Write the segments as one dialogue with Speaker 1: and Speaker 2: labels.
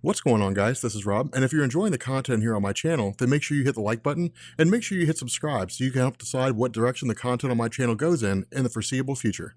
Speaker 1: What's going on, guys? This is Rob, and if you're enjoying the content here on my channel, then make sure you hit the like button and make sure you hit subscribe so you can help decide what direction the content on my channel goes in the foreseeable future.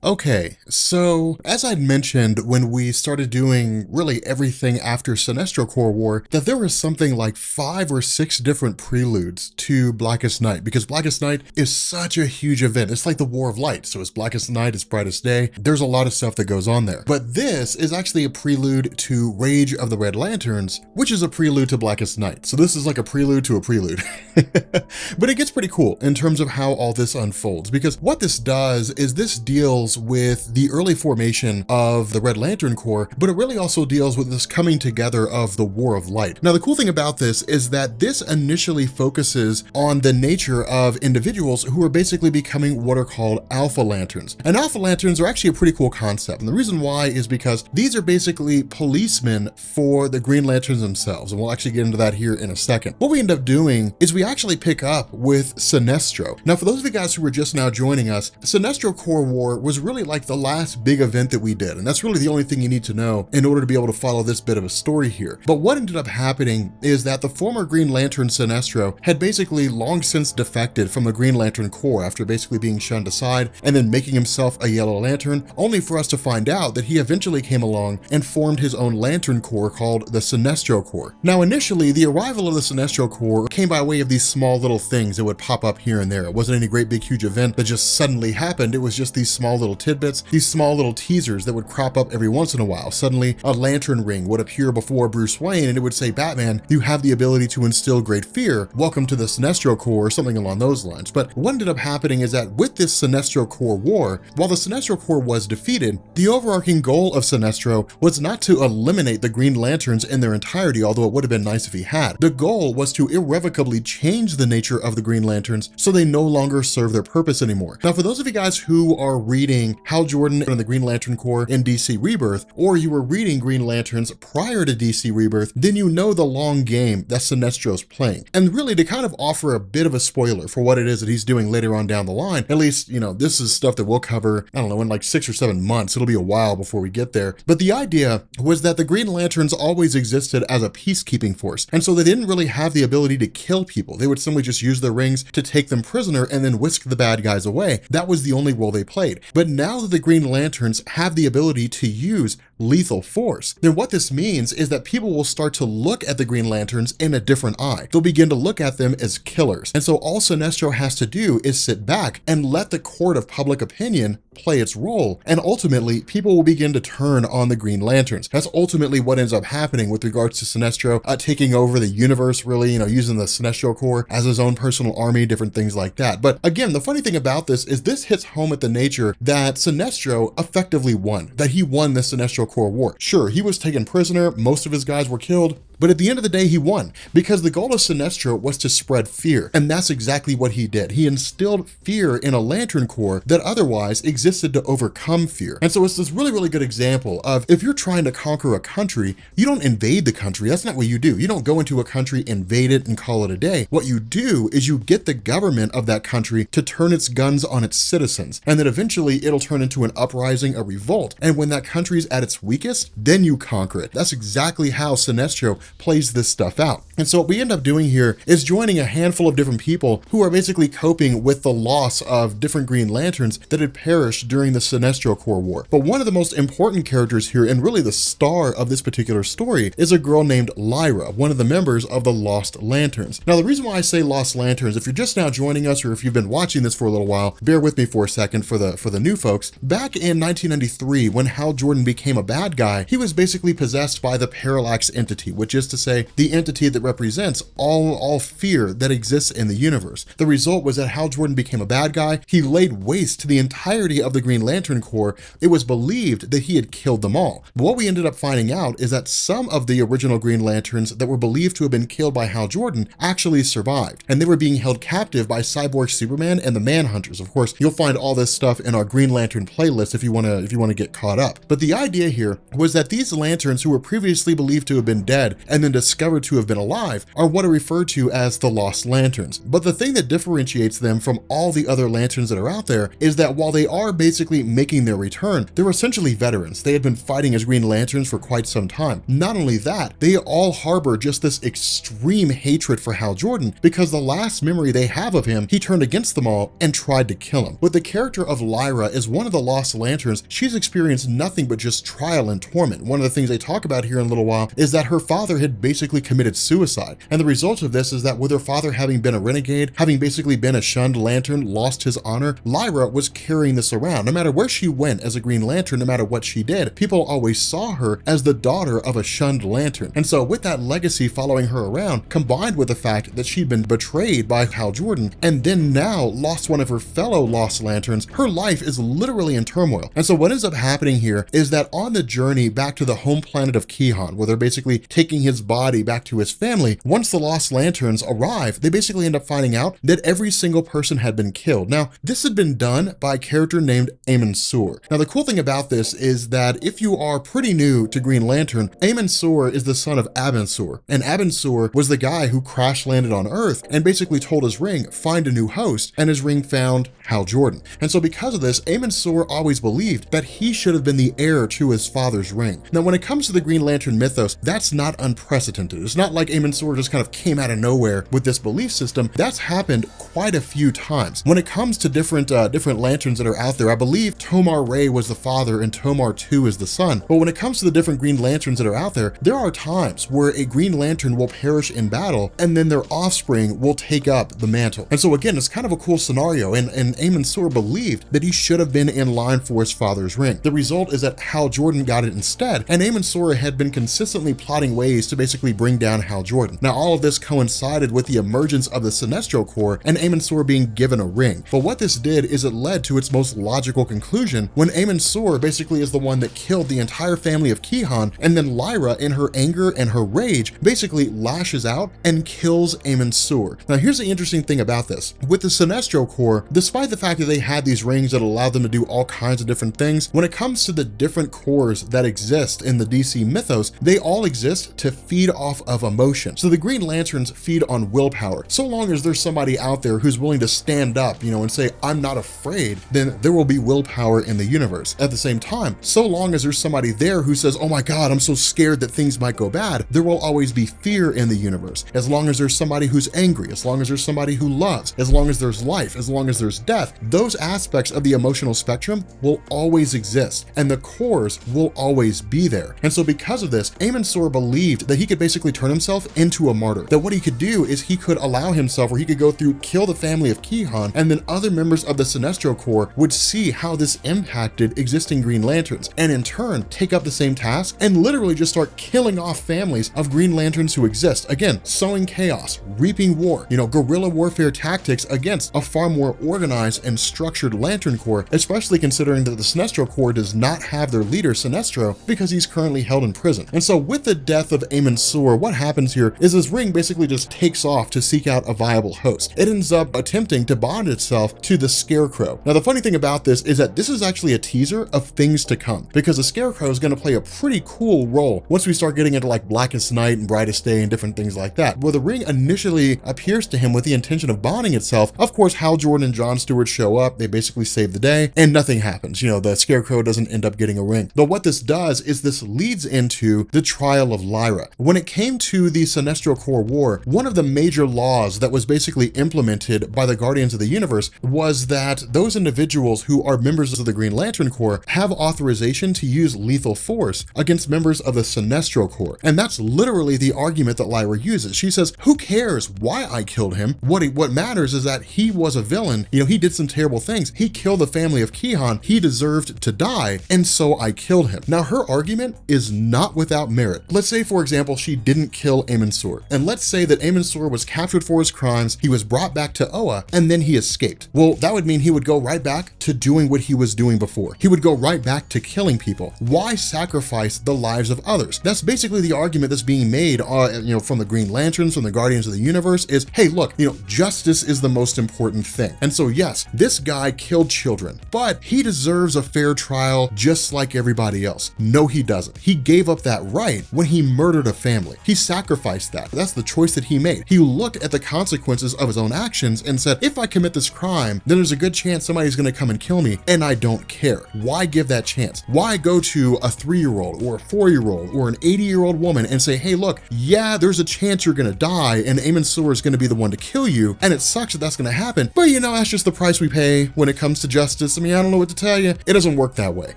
Speaker 1: Okay, so as I'd mentioned when we started doing really everything after Sinestro Corps War, that there was something like 5 or 6 different preludes to Blackest Night, because Blackest Night is such a huge event. It's like the War of Light, so it's Blackest Night, it's Brightest Day. There's a lot of stuff that goes on there. But this is actually a prelude to Rage of the Red Lanterns, which is a prelude to Blackest Night. So this is like a prelude to a prelude. But it gets pretty cool in terms of how all this unfolds, because what this does is this deals with the early formation of the Red Lantern Corps, but it really also deals with this coming together of the War of Light. Now, the cool thing about this is that this initially focuses on the nature of individuals who are basically becoming what are called Alpha Lanterns. And Alpha Lanterns are actually a pretty cool concept. And the reason why is because these are basically policemen for the Green Lanterns themselves. And we'll actually get into that here in a second. What we end up doing is we actually pick up with Sinestro. Now, for those of you guys who are just now joining us, Sinestro Corps War was really like the last big event that we did. And that's really the only thing you need to know in order to be able to follow this bit of a story here. But what ended up happening is that the former Green Lantern Sinestro had basically long since defected from the Green Lantern Corps after basically being shunned aside and then making himself a Yellow Lantern, only for us to find out that he eventually came along and formed his own Lantern Corps called the Sinestro Corps. Now, initially, the arrival of the Sinestro Corps came by way of these small little things that would pop up here and there. It wasn't any great big huge event that just suddenly happened. It was just these small little tidbits, these small little teasers that would crop up every once in a while. Suddenly, a lantern ring would appear before Bruce Wayne and it would say, "Batman, you have the ability to instill great fear. Welcome to the Sinestro Corps," or something along those lines. But what ended up happening is that with this Sinestro Corps War, while the Sinestro Corps was defeated, the overarching goal of Sinestro was not to eliminate the Green Lanterns in their entirety, although it would have been nice if he had. The goal was to irrevocably change the nature of the Green Lanterns so they no longer serve their purpose anymore. Now, for those of you guys who are reading Hal Jordan and the Green Lantern Corps in DC Rebirth, or you were reading Green Lanterns prior to DC Rebirth, then you know the long game that Sinestro's playing. And really, to kind of offer a bit of a spoiler for what it is that he's doing later on down the line, at least, this is stuff that we'll cover, I don't know, in like 6 or 7 months. It'll be a while before we get there. But the idea was that the Green Lanterns always existed as a peacekeeping force. And so they didn't really have the ability to kill people. They would simply just use their rings to take them prisoner and then whisk the bad guys away. That was the only role they played. But now that the Green Lanterns have the ability to use lethal force, then what this means is that people will start to look at the Green Lanterns in a different eye. They'll begin to look at them as killers. And so all Sinestro has to do is sit back and let the court of public opinion play its role. And ultimately, people will begin to turn on the Green Lanterns. That's ultimately what ends up happening with regards to Sinestro taking over the universe, really, using the Sinestro Corps as his own personal army, different things like that. But again, the funny thing about this is this hits home at the nature that Sinestro effectively won, that he won the Sinestro Corps War. Sure, he was taken prisoner, most of his guys were killed, but at the end of the day, he won because the goal of Sinestro was to spread fear. And that's exactly what he did. He instilled fear in a Lantern Corps that otherwise existed to overcome fear. And so it's this really, really good example of if you're trying to conquer a country, you don't invade the country. That's not what you do. You don't go into a country, invade it, and call it a day. What you do is you get the government of that country to turn its guns on its citizens. And then eventually it'll turn into an uprising, a revolt. And when that country's at its weakest, then you conquer it. That's exactly how Sinestro plays this stuff out. And so what we end up doing here is joining a handful of different people who are basically coping with the loss of different Green Lanterns that had perished during the Sinestro Corps War. But one of the most important characters here, and really the star of this particular story, is a girl named Lyra, one of the members of the Lost Lanterns. Now, the reason why I say Lost Lanterns, if you're just now joining us or if you've been watching this for a little while, bear with me for a second for the new folks. Back in 1993, when Hal Jordan became a bad guy, he was basically possessed by the Parallax entity, which is to say the entity that represents all fear that exists in the universe. The result was that Hal Jordan became a bad guy. He laid waste to the entirety of the Green Lantern Corps. It was believed that he had killed them all. But what we ended up finding out is that some of the original Green Lanterns that were believed to have been killed by Hal Jordan actually survived, and they were being held captive by Cyborg Superman and the Manhunters. Of course, you'll find all this stuff in our Green Lantern playlist if you want to get caught up. But the idea here was that these lanterns who were previously believed to have been dead and then discovered to have been alive alive are what are referred to as the Lost Lanterns. But the thing that differentiates them from all the other lanterns that are out there is that while they are basically making their return, they're essentially veterans. They had been fighting as Green Lanterns for quite some time. Not only that, they all harbor just this extreme hatred for Hal Jordan because the last memory they have of him, he turned against them all and tried to kill him. With the character of Lyra as one of the Lost Lanterns, she's experienced nothing but just trial and torment. One of the things they talk about here in a little while is that her father had basically committed suicide. And the result of this is that with her father having been a renegade, having basically been a shunned lantern, lost his honor, Lyra was carrying this around. No matter where she went as a Green Lantern, no matter what she did, people always saw her as the daughter of a shunned lantern. And so with that legacy following her around, combined with the fact that she'd been betrayed by Hal Jordan and then now lost one of her fellow Lost Lanterns, her life is literally in turmoil. And so what ends up happening here is that on the journey back to the home planet of Kihon, where they're basically taking his body back to his family, once the Lost Lanterns arrive, they basically end up finding out that every single person had been killed. Now, this had been done by a character named Amon Sur. Now, the cool thing about this is that if you are pretty new to Green Lantern, Amon Sur is the son of Abin Sur, and Abin Sur was the guy who crash landed on Earth and basically told his ring, find a new host, and his ring found Hal Jordan. And so because of this, Amon Sur always believed that he should have been the heir to his father's ring. Now, when it comes to the Green Lantern mythos, that's not unprecedented. It's not like Amon Sur just kind of came out of nowhere with this belief system. That's happened quite a few times. When it comes to different lanterns that are out there, I believe Tomar Ray was the father and Tomar 2 is the son. But when it comes to the different Green Lanterns that are out there are times where a Green Lantern will perish in battle and then their offspring will take up the mantle. And so again, it's kind of a cool scenario, and Amon Sur believed that he should have been in line for his father's ring. The result is that Hal Jordan got it instead, and Amon Sur had been consistently plotting ways to basically bring down Hal Jordan. Now, all of this coincided with the emergence of the Sinestro Corps and Amon Sur being given a ring. But what this did is it led to its most logical conclusion when Amon Sur basically is the one that killed the entire family of Kihon, and then Lyra, in her anger and her rage, basically lashes out and kills Amon Sur. Now, here's the interesting thing about this. With the Sinestro Corps, despite the fact that they had these rings that allowed them to do all kinds of different things, when it comes to the different corps that exist in the DC mythos, they all exist to feed off of emotion. So the Green Lanterns feed on willpower. So long as there's somebody out there who's willing to stand up, and say, I'm not afraid, then there will be willpower in the universe. At the same time, so long as there's somebody there who says, oh my God, I'm so scared that things might go bad, there will always be fear in the universe. As long as there's somebody who's angry, as long as there's somebody who loves, as long as there's life, as long as there's death, those aspects of the emotional spectrum will always exist, and the cores will always be there. And so because of this, Amon Sur believed that he could basically turn himself into a martyr. That what he could do is he could allow himself, or he could go through, kill the family of Kihon, and then other members of the Sinestro Corps would see how this impacted existing Green Lanterns, and in turn take up the same task and literally just start killing off families of Green Lanterns who exist. Again, sowing chaos, reaping war, guerrilla warfare tactics against a far more organized and structured Lantern Corps, especially considering that the Sinestro Corps does not have their leader Sinestro because he's currently held in prison. And so with the death of Amon Sur, what happens here is his ring basically just takes off to seek out a viable host. It ends up attempting to bond itself to the Scarecrow. Now, the funny thing about this is that this is actually a teaser of things to come, because the Scarecrow is going to play a pretty cool role once we start getting into like Blackest Night and Brightest Day and different things like that. Where the ring initially appears to him with the intention of bonding itself, of course, Hal Jordan and John Stewart show up, they basically save the day, and nothing happens. The Scarecrow doesn't end up getting a ring. But what this does is this leads into the trial of Lyra. When it came to the Sinestro Corps War, one of the major laws that was basically implemented by the Guardians of the Universe was that those individuals who are members of the Green Lantern Corps have authorization to use lethal force against members of the Sinestro Corps. And that's literally the argument that Lyra uses. She says, who cares why I killed him? What matters is that he was a villain. He did some terrible things. He killed the family of Kihon. He deserved to die, and so I killed him. Now, her argument is not without merit. Let's say, for example, she didn't kill Amon Sur, and let's say that Amon Sur was captured for his crimes, he was brought back to Oa, and then he escaped. Well, that would mean he would go right back to doing what he was doing before. He would go right back to killing people. Why sacrifice the lives of others? That's basically the argument that's being made, from the Green Lanterns, from the Guardians of the Universe, is, hey, look, justice is the most important thing. And so yes, this guy killed children, but he deserves a fair trial just like everybody else. No, he doesn't. He gave up that right when he murdered a family. He sacrificed sacrificed that. That's the choice that he made. He looked at the consequences of his own actions and said, if I commit this crime, then there's a good chance somebody's gonna come and kill me, and I don't care. Why give that chance? Why go to a 3-year-old or a 4-year-old or an 80-year-old woman and say, hey, look, yeah, there's a chance you're gonna die and Amon Sur is gonna be the one to kill you, and it sucks that that's gonna happen, but you know, that's just the price we pay when it comes to justice. I mean, I don't know what to tell you. It doesn't work that way.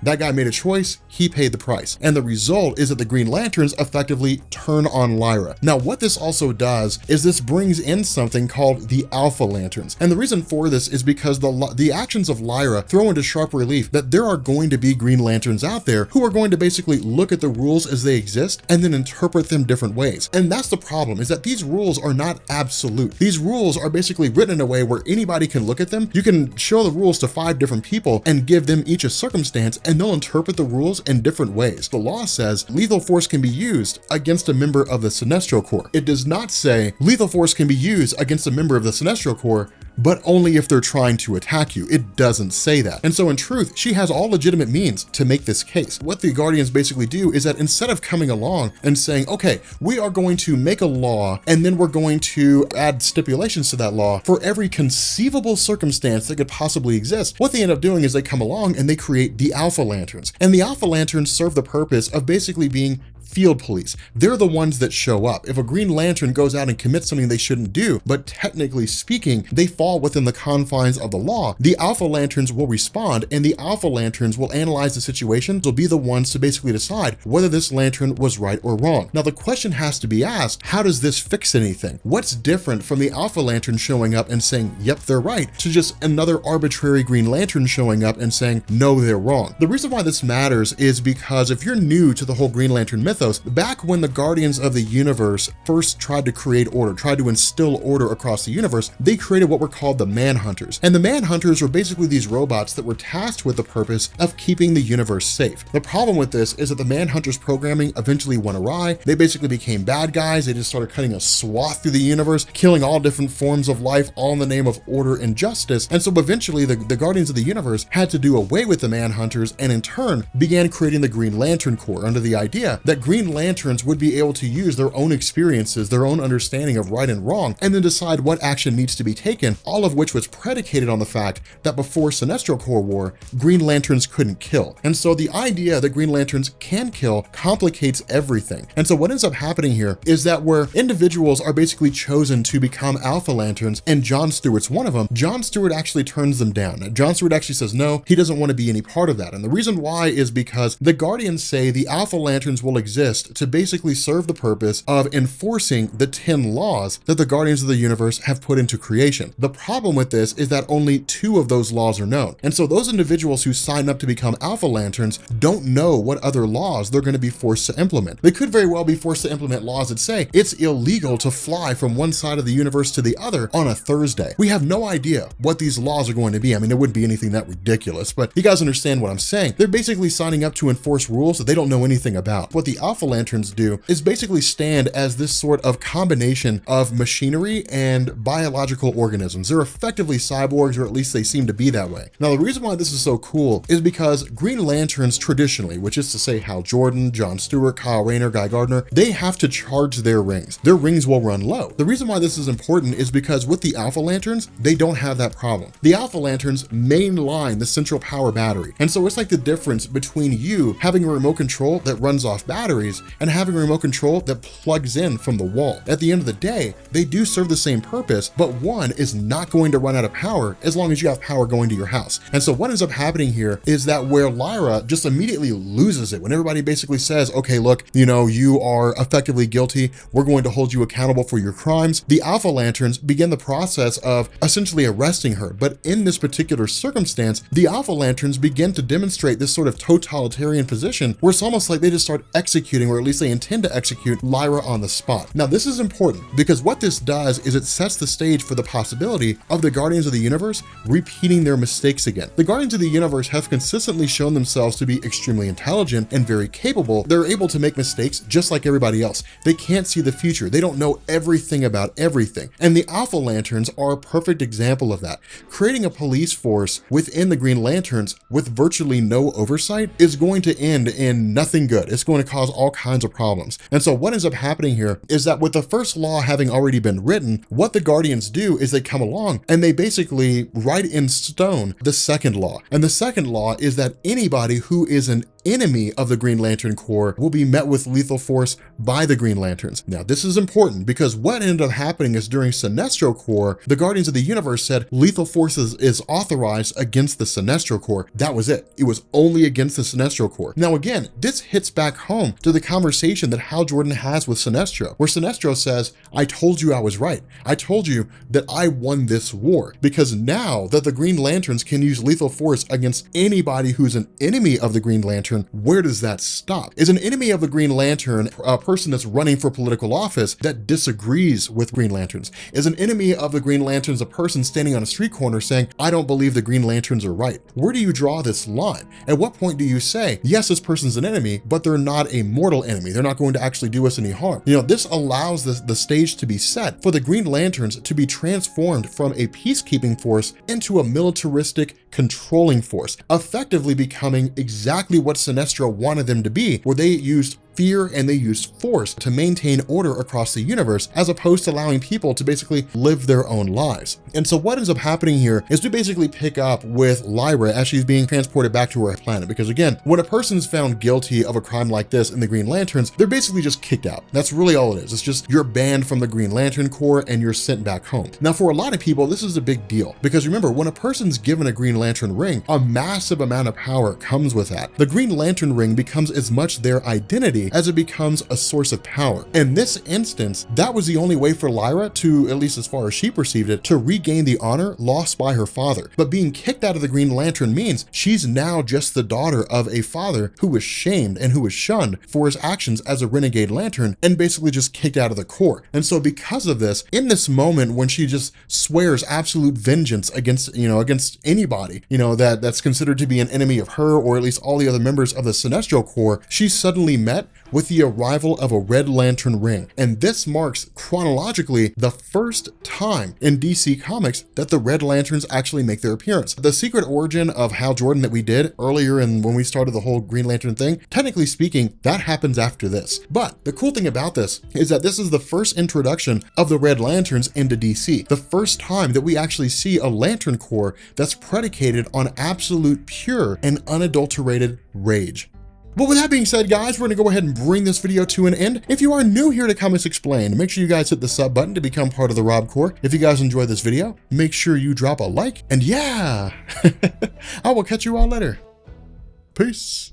Speaker 1: That guy made a choice, he paid the price. And the result is that the Green Lanterns effectively turn on Lyra. Now, what this also does is this brings in something called the Alpha Lanterns. And the reason for this is because the actions of Lyra throw into sharp relief that there are going to be Green Lanterns out there who are going to basically look at the rules as they exist and then interpret them different ways. And that's the problem, is that these rules are not absolute. These rules are basically written in a way where anybody can look at them. You can show the rules to 5 different people and give them each a circumstance, and they'll interpret the rules in different ways. The law says lethal force can be used against a member of the Sinestro Corps. It does not say lethal force can be used against a member of the Sinestro Corps, but only if they're trying to attack you. It doesn't say that. And so in truth, she has all legitimate means to make this case. What the Guardians basically do is that instead of coming along and saying, okay, we are going to make a law and then we're going to add stipulations to that law for every conceivable circumstance that could possibly exist, what they end up doing is they come along and they create the Alpha Lanterns. And the Alpha Lanterns serve the purpose of basically being field police. They're the ones that show up. If a Green Lantern goes out and commits something they shouldn't do, but technically speaking, they fall within the confines of the law, the Alpha Lanterns will respond, and the Alpha Lanterns will analyze the situation. They'll be the ones to basically decide whether this lantern was right or wrong. Now, the question has to be asked, how does this fix anything? What's different from the Alpha Lantern showing up and saying, yep, they're right, to just another arbitrary Green Lantern showing up and saying, no, they're wrong? The reason why this matters is because if you're new to the whole Green Lantern mythos, back when the Guardians of the Universe first tried to create order, tried to instill order across the universe, they created what were called the Manhunters. And the Manhunters were basically these robots that were tasked with the purpose of keeping the universe safe. The problem with this is that the Manhunters programming eventually went awry. They basically became bad guys. They just started cutting a swath through the universe, killing all different forms of life, all in the name of order and justice. And so eventually the Guardians of the Universe had to do away with the Manhunters and in turn began creating the Green Lantern Corps under the idea that Green Lanterns would be able to use their own experiences, their own understanding of right and wrong, and then decide what action needs to be taken, all of which was predicated on the fact that before Sinestro Corps War, Green Lanterns couldn't kill. And so the idea that Green Lanterns can kill complicates everything. And so what ends up happening here is that where individuals are basically chosen to become Alpha Lanterns, and John Stewart's one of them, John Stewart actually turns them down. John Stewart actually says no, he doesn't want to be any part of that. And the reason why is because the Guardians say the Alpha Lanterns will exist to basically serve the purpose of enforcing the 10 laws that the Guardians of the Universe have put into creation. The problem with this is that only 2 of those laws are known. And so those individuals who sign up to become Alpha Lanterns don't know what other laws they're going to be forced to implement. They could very well be forced to implement laws that say it's illegal to fly from one side of the universe to the other on a Thursday. We have no idea what these laws are going to be. I mean, it wouldn't be anything that ridiculous, but you guys understand what I'm saying. They're basically signing up to enforce rules that they don't know anything about. What the Alpha Lanterns do is basically stand as this sort of combination of machinery and biological organisms. They're effectively cyborgs, or at least they seem to be that way. Now, the reason why this is so cool is because Green Lanterns traditionally, which is to say Hal Jordan, John Stewart, Kyle Rayner, Guy Gardner, they have to charge their rings. Their rings will run low. The reason why this is important is because with the Alpha Lanterns, they don't have that problem. The Alpha Lanterns mainline the central power battery. And so it's like the difference between you having a remote control that runs off batteries and having a remote control that plugs in from the wall. At the end of the day, they do serve the same purpose, but one is not going to run out of power as long as you have power going to your house. And so what ends up happening here is that where Lyra just immediately loses it when everybody basically says, okay, look, you are effectively guilty. We're going to hold you accountable for your crimes. The Alpha Lanterns begin the process of essentially arresting her. But in this particular circumstance, the Alpha Lanterns begin to demonstrate this sort of totalitarian position where it's almost like they just start executing, or at least they intend to execute, Lyra on the spot. Now, this is important because what this does is it sets the stage for the possibility of the Guardians of the Universe repeating their mistakes again. The Guardians of the Universe have consistently shown themselves to be extremely intelligent and very capable. They're able to make mistakes just like everybody else. They can't see the future. They don't know everything about everything. And the Alpha Lanterns are a perfect example of that. Creating a police force within the Green Lanterns with virtually no oversight is going to end in nothing good. It's going to cause all kinds of problems. And so what ends up happening here is that with the first law having already been written, what the Guardians do is they come along and they basically write in stone the second law. And the second law is that anybody who is an enemy of the Green Lantern Corps will be met with lethal force by the Green Lanterns. Now, this is important because what ended up happening is during Sinestro Corps, the Guardians of the Universe said lethal force is authorized against the Sinestro Corps. That was it. It was only against the Sinestro Corps. Now, again, this hits back home to the conversation that Hal Jordan has with Sinestro, where Sinestro says, I told you I was right. I told you that I won this war, because now that the Green Lanterns can use lethal force against anybody who's an enemy of the Green Lantern, where does that stop? Is an enemy of the Green Lantern a person that's running for political office that disagrees with Green Lanterns? Is an enemy of the Green Lanterns a person standing on a street corner saying, I don't believe the Green Lanterns are right? Where do you draw this line? At what point do you say, yes, this person's an enemy, but they're not a mortal enemy. They're not going to actually do us any harm. You know, this allows the stage to be set for the Green Lanterns to be transformed from a peacekeeping force into a militaristic controlling force, effectively becoming exactly what Sinestro wanted them to be, where they used fear and they used force to maintain order across the universe, as opposed to allowing people to basically live their own lives. And so what ends up happening here is we basically pick up with Lyra as she's being transported back to her planet, because again, when a person's found guilty of a crime like this in the Green Lanterns, they're basically just kicked out. That's really all it is. It's just you're banned from the Green Lantern Corps and you're sent back home. Now, for a lot of people, this is a big deal, because remember, when a person's given a Green Lantern ring, a massive amount of power comes with that. The Green Lantern ring becomes as much their identity as it becomes a source of power. In this instance, that was the only way for Lyra to, at least as far as she perceived it, to regain the honor lost by her father. But being kicked out of the Green Lantern means she's now just the daughter of a father who was shamed and who was shunned for his actions as a renegade Lantern, and basically just kicked out of the Corps. And so because of this, in this moment when she just swears absolute vengeance against anybody, that's considered to be an enemy of her, or at least all the other members of the Sinestro Corps, she's suddenly met with the arrival of a Red Lantern ring. And this marks chronologically the first time in DC Comics that the Red Lanterns actually make their appearance. The secret origin of Hal Jordan that we did earlier when we started the whole Green Lantern thing, technically speaking, that happens after this. But the cool thing about this is that this is the first introduction of the Red Lanterns into DC. The first time that we actually see a Lantern Corps that's predicated on absolute pure and unadulterated rage. But with that being said, guys, we're gonna go ahead and bring this video to an end. If you are new here to Comics Explained, make sure you guys hit the sub button to become part of the Rob Corps. If you guys enjoyed this video, make sure you drop a like, and yeah, I will catch you all later. Peace.